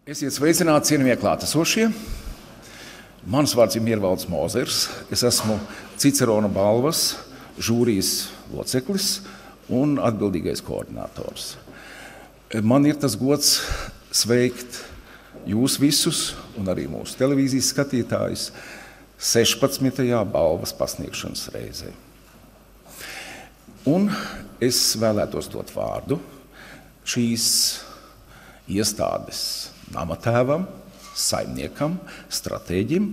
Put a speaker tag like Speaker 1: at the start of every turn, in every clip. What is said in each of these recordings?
Speaker 1: Esiet sveicināti, cienījamie klātesošie. Mans vārds ir Miervalds Mozers. Es esmu Cicerona balvas žūrijas loceklis un atbildīgais koordinators. Man ir tas gods sveikt jūs visus un arī mūsu televīzijas skatītājus 16. balvas pasniegšanas reizē. Un es vēlētos dot vārdu šīs iestādes namatēvam, saimniekam, stratēģim,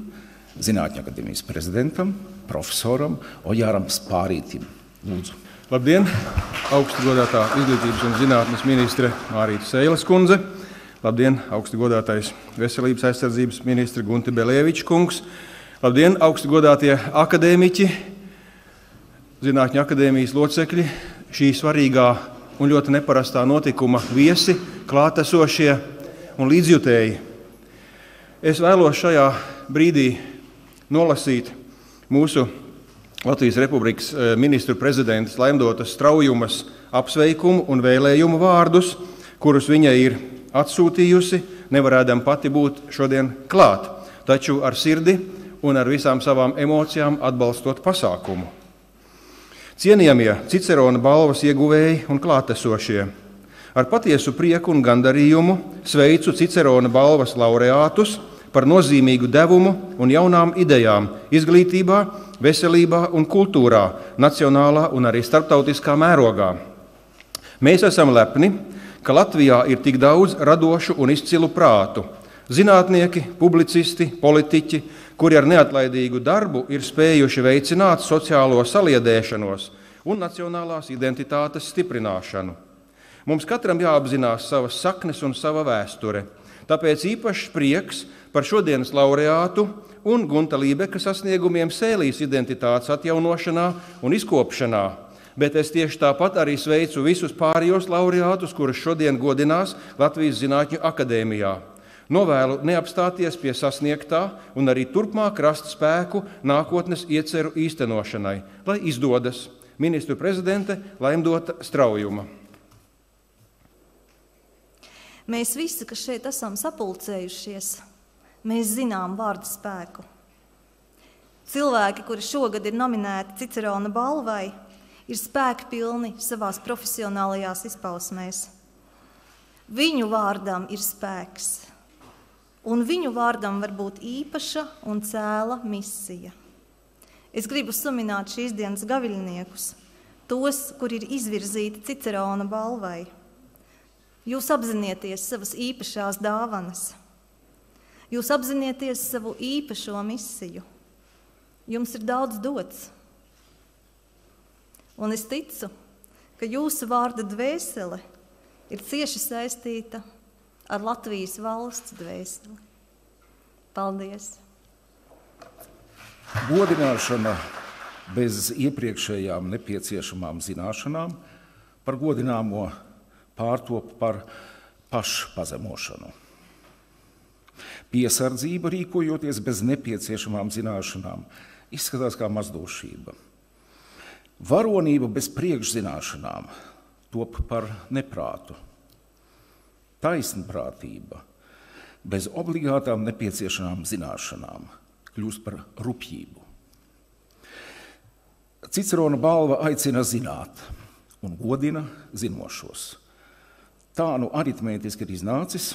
Speaker 1: Zinātņu akadēmijas prezidentam, profesoram Ojāram Spārītim. Lūdzu.
Speaker 2: Labdien! Augsti godātā izglītības un zinātnes ministre Mārīta Seiles kundze. Labdien! Augsti godātais veselības aizsardzības ministre Gunte Believiča kungs. Labdien! Augsti godātie akadēmiķi, Zinātņu akadēmijas locekļi, šī svarīgā un ļoti neparastā notikuma viesi, klātesošie un līdzjutēji. Es vēlos šajā brīdī nolasīt mūsu Latvijas Republikas ministru prezidentas Laimdotas Straujumas apsveikumu un vēlējumu vārdus, kurus viņa ir atsūtījusi, nevarēdam pati būt šodien klāt, taču ar sirdi un ar visām savām emocijām atbalstot pasākumu. Cienījamie Cicerona balvas ieguvēji un klātesošie, ar patiesu prieku un gandarījumu sveicu Cicerona balvas laureātus par nozīmīgu devumu un jaunām idejām izglītībā, veselībā un kultūrā, nacionālā un arī starptautiskā mērogā. Mēs esam lepni, ka Latvijā ir tik daudz radošu un izcilu prātu, zinātnieki, publicisti, politiķi, kuri ar neatlaidīgu darbu ir spējuši veicināt sociālo saliedēšanos un nacionālās identitātes stiprināšanu. Mums katram jāapzinās savas saknes un sava vēsture, tāpēc īpašs prieks par šodienas laureātu un Gunta Lībeka sasniegumiem Sēlijas identitātes atjaunošanā un izkopšanā, bet es tieši tāpat arī sveicu visus pārējos laureātus, kurus šodien godinās Latvijas Zinātņu akadēmijā. Novēlu neapstāties pie sasniegtā un arī turpmāk rast spēku nākotnes ieceru īstenošanai, lai izdodas ministru prezidente Laimdota Straujuma.
Speaker 3: Mēs visi, kas šeit esam sapulcējušies, mēs zinām vārdu spēku. Cilvēki, kuri šogad ir nominēti Cicerona balvai, ir spēki pilni savās profesionālajās izpausmēs. Viņu vārdam ir spēks. Un viņu vārdam var būt īpaša un cēla misija. Es gribu sumināt šīs dienas gaviļniekus, tos, kur ir izvirzīti Cicerona balvai. Jūs apzināties savas īpašās dāvanas. Jūs apzināties savu īpašo misiju. Jums ir daudz dots. Un es ticu, ka jūsu vārda dvēsele ir cieši saistīta ar Latvijas valsts dvēseli. Paldies!
Speaker 1: Godināšana bez iepriekšējām nepieciešamām zināšanām par godināmo pārtop par pašpazemošanu. Piesardzība rīkojoties bez nepieciešamām zināšanām izskatās kā mazdošība. Varonība bez priekšzināšanām top par neprātu. Taisnprātība bez obligātām nepieciešamām zināšanām kļūst par rupjību. Cicerona balva aicina zināt un godina zinošos. Tā nu aritmētiski ir iznācis,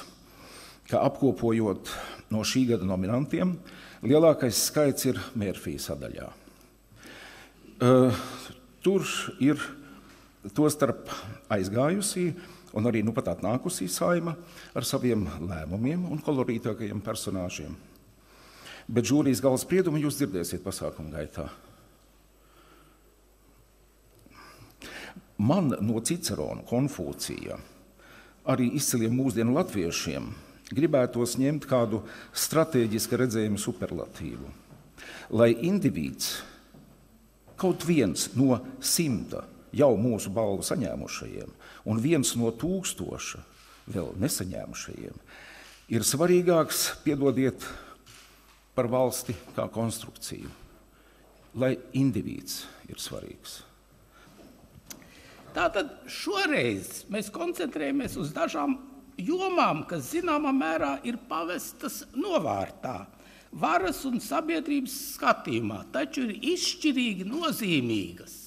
Speaker 1: ka apkopojot no šī gada nominantiem, lielākais skaits ir Mērfija sadaļā. Tur ir tostarp aizgājusī un arī nu pat atnākusī saima ar saviem lēmumiem un kolorītākajiem personāžiem. Bet žūrijas gala spriedumu jūs dzirdēsiet pasākumu gaitā. Man no Cicerona, Konfūcija, arī izciliem mūsdienu latviešiem gribētos ņemt kādu stratēģiska redzējuma superlatīvu, lai indivīds kaut viens no 100 jau mūsu balvu saņēmušajiem un 1 no 1000 vēl nesaņēmušajiem ir svarīgāks, piedodiet, par valsti kā konstrukciju, lai indivīds ir svarīgs.
Speaker 4: Tātad šoreiz mēs koncentrējamies uz dažām jomām, kas zināmā mērā ir pavestas novārtā, varas un sabiedrības skatījumā, taču ir izšķirīgi nozīmīgas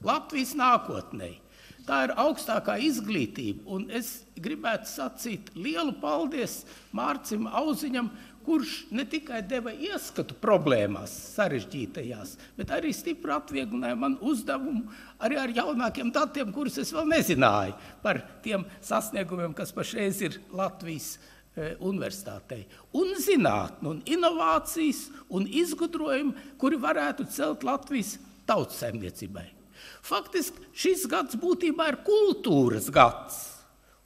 Speaker 4: Latvijas nākotnē. Tā ir augstākā izglītība, un es gribētu sacīt lielu paldies Mārcim Auziņam, kurš ne tikai deva ieskatu problēmās sarežģītajās, bet arī stipri atvieglināja man uzdevumu arī ar jaunākiem datiem, kurus es vēl nezināju par tiem sasniegumiem, kas pašreiz ir Latvijas universitātei. Un zinātne, un inovācijas, un izgudrojumi, kuri varētu celt Latvijas tautsaimniecībai. Faktiski šis gads būtībā ir kultūras gads,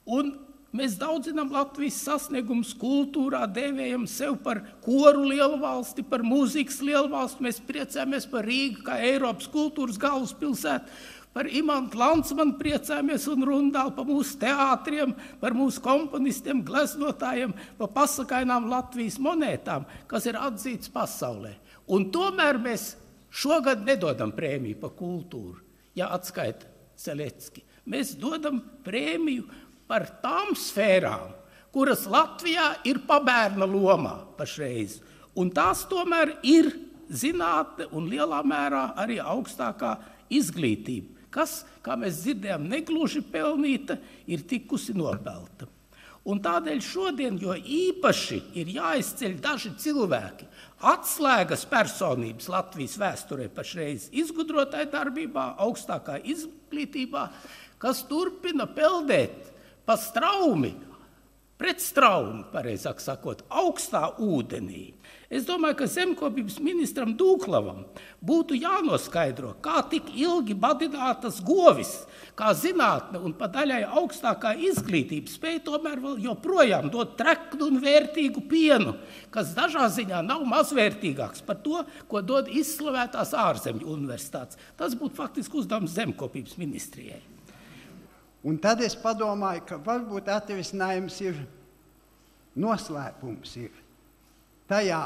Speaker 4: un mēs daudzinām Latvijas sasniegumus kultūrā, dēvējam sev par koru lielvalsti, par mūzikas lielvalsti, mēs priecājamies par Rīgu kā Eiropas kultūras galvaspilsētu, par Imantu Landsmanu priecājamies un Rundālu, par mūsu teātriem, par mūsu komponistiem, gleznotājiem, par pasakainām Latvijas monētām, kas ir atzīts pasaulē. Un tomēr mēs šogad nedodam prēmiju par kultūru, ja atskaita Selecki. Mēs dodam prēmiju par tām sfērām, kuras Latvijā ir pabērna lomā pašreiz. Un tās tomēr ir zinātne un lielā mērā arī augstākā izglītība, kas, kā mēs dzirdējām, negluži pelnīta, ir tikusi nopelta. Un tādēļ šodien, jo īpaši ir jāizceļ daži cilvēki, atslēgas personības Latvijas vēsturē pašreiz izgudrotāju darbībā, augstākā izglītībā, kas turpina peldēt pa straumi, pret straumi, pareizāk sakot, augstā ūdenī. Es domāju, ka zemkopības ministram Dūklavam būtu jānoskaidro, kā tik ilgi badinātas govis, kā zinātne un pa daļai augstākā izglītība spēja tomēr vēl joprojām dot treknu un vērtīgu pienu, kas dažā ziņā nav mazvērtīgāks par to, ko dod izslavētās ārzemju universitātes. Tas būtu faktiski uzdevums zemkopības ministrijai.
Speaker 5: Un tad es padomāju, ka varbūt atrisinājums ir, noslēpums ir tajā,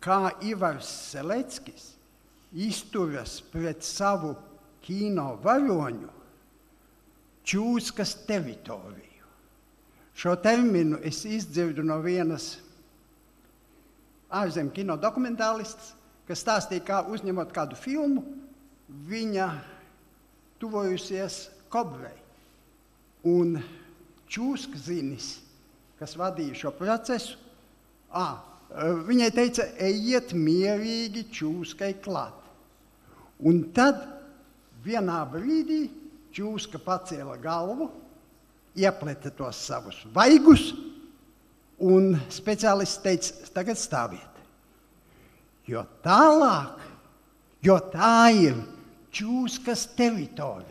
Speaker 5: kā Ivars Seleckis izturas pret savu kino varoņu Čūskas teritoriju. Šo terminu es izdzirdu no vienas ārzem kino dokumentālistas, kas stāstīja, kā uzņemot kādu filmu, viņa tuvojusies Kobrei. Un Čūskzinis, kas vadīja šo procesu, viņai teica, ejiet mierīgi Čūskai klāt. Un tad vienā brīdī Čūska pacēla galvu, iepleta tos savus vaigus, un speciālists teica, tagad stāviet. Jo tālāk, jo tā ir Čūskas teritorija.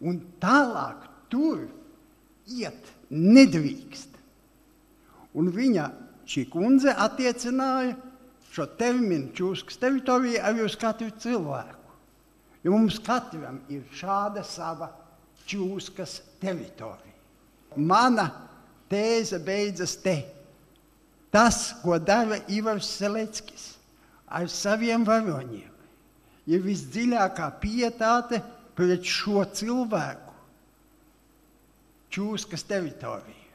Speaker 5: Un tālāk tur iet nedrīkst. Un viņa, šī kundze, attiecināja šo terminu Čūskas teritoriju arī uz katru cilvēku. Jo mums katram ir šāda sava Čūskas teritorija. Mana tēze beidzas te. Tas, ko dara Ivars Seleckis ar saviem varoņiem, ir visdziļākā pietāte pret šo cilvēku Čūskas teritoriju.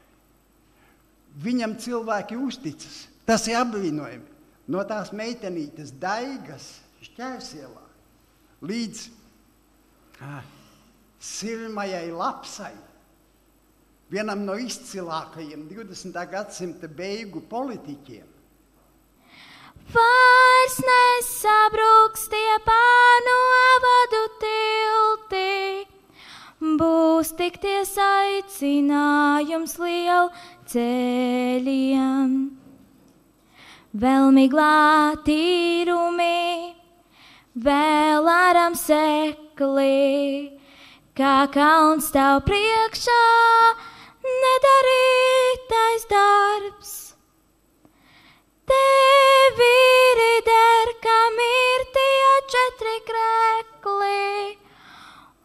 Speaker 5: Viņam cilvēki uzticas. Tas ir apbrīnojami. No tās meitenītes Daigas Šķērsielā līdz Sirmajai Lapsai, vienam no izcilākajiem 20. gadsimta beigu politiķiem.
Speaker 6: Vairs nesabruks tie pānu avadu tilti, būs tik ties aicinājums lielu ceļiem. Vēl miglā tīrumi, vēl aram sekli, kā kalns tev priekšā nedarītais darbs. Tevi rider, kam ir tie 4 krekli,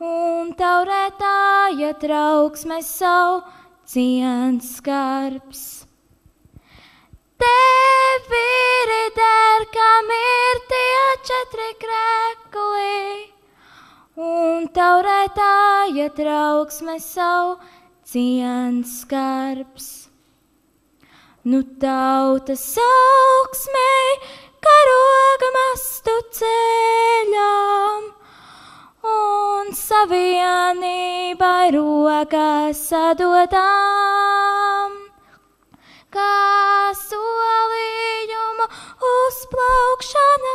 Speaker 6: un taurētāja trauksmes savu ciens skarbs. Tevi rider, kam ir tie 4 krekli, un taurētāja trauksmes savu ciens skarbs. Nu tautas augsmei, karoga mastu ceļām, un savienībai rokas sadodām, kā solījumu uzplaukšana